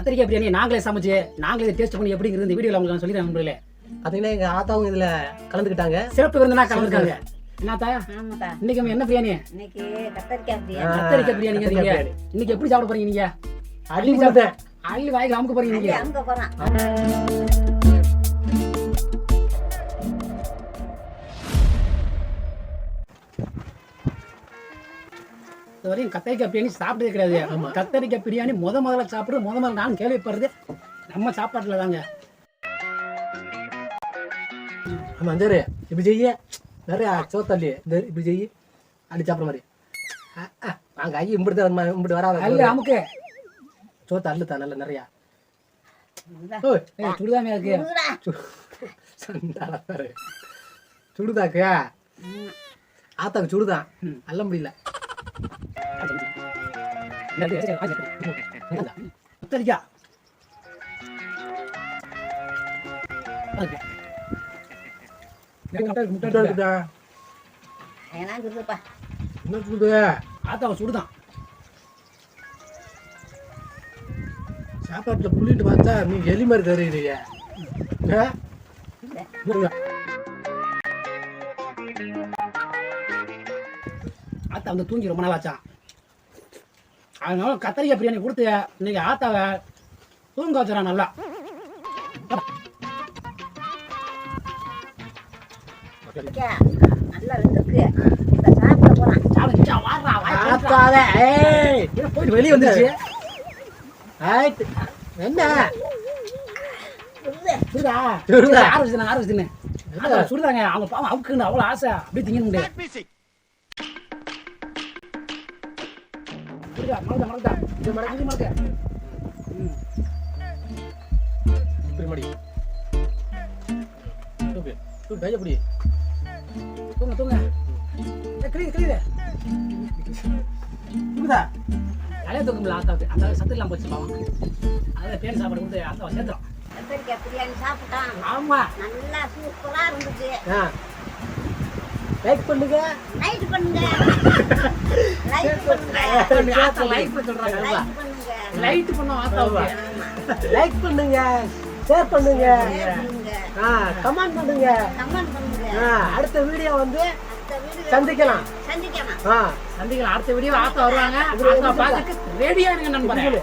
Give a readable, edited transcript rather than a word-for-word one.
கத்திரிக்காய் பிரியாணி நாங்களே சமைச்சு நாங்களே டேஸ்ட் பண்ணி எப்படிங்கிறது இந்த வீடியோல உங்களுக்கு சொல்லிடுறேன் நண்பர்களே. பாத்தீங்கன்னா எங்க ஆத்தாவும் இதுல கலந்துக்கிட்டாங்க, சிறப்பு விருந்தினா கலந்துருக்காங்க. என்னத்தா ஆமாடா. இன்னைக்கு நம்ம என்ன பிரியாணி? இன்னைக்கு கத்தரிக்காய் பிரியாணி. கத்திரிக்காய் பிரியாணிங்க. நீங்க இன்னைக்கு எப்படி சாப்பிட போறீங்க? நீங்க அள்ளி சாப்பிட்டேன், அள்ளி வாய்க்கு அமுக்க போறீங்க. நீங்க அங்க போறான். இதுவரையும் கத்திரிக்காய் பிரியாணி சாப்பிட்டதே கிடையாது. கத்திரிக்காய் பிரியாணி முதல்ல சாப்பிடுறது முதல்ல நான் கேள்விப்படுறது நம்ம சாப்பாட்டுல தாங்க. ஆமா சரி, இப்படி செய்ய நிறைய சோத்தள்ளி இந்த இப்படி செய்ய அடி சாப்பிட்ற மாதிரி. நாங்க ஐயா இம்பிட்டு வராத அல்ல அமுக்கு சோத்த அள்ளுத்தா நல்ல நிறையா. சுடுதாமே இருக்கு. சுடுதாக்கு ஆத்தாக்கு சுடுதான் அல்ல முடியல. கத்திரிக்காய் என்ன சுடுது? ஆத்தாவை சுடுதான். சாப்பாட்டுல புள்ளிட்டு பார்த்தா நீ எலி மாதிரி தருகிறீங்க. ஆத்தா வந்து தூங்கி ரொம்ப நாள் ஆச்சான். அதனால கத்திரிக்காய் பிரியாணி கொடுத்து இன்னைக்கு ஆத்தாவை தூங்க வச்சுறான் நல்லா. நல்லா வெந்திருக்கு. இப்ப சாப்பிட போறான். போயிட்டு வெளியே வந்துருச்சு. என்ன சுடுதாங்க அவங்க பாவம் அவுக்குன்னு அவ்வளவு ஆசை அப்படியே திங்க முடியாது. அந்த சத்து எல்லாம் போச்சு பாவம். அதான் பேர் சாப்பாடு கொடுத்து அந்த சேர்த்துறோம். கத்தரிக்காய் பிரியாணி சாப்பிட்டான். ஆமா நல்லா சூப்பரா இருந்துச்சு. லைக் பண்ணுங்க, லைக் பண்ணுங்க, லைக் பண்ணுங்க, லைட் பண்ணோம் ஆத்தாவுக்கு. லைக் பண்ணுங்க, ஷேர் பண்ணுங்க, கமெண்ட் பண்ணுங்க. அடுத்த வீடியோ வந்து சந்திக்கலாம். அடுத்த வீடியோ ஆத்தா வருவாங்க. ரெடியா இருங்க நண்பர்களே.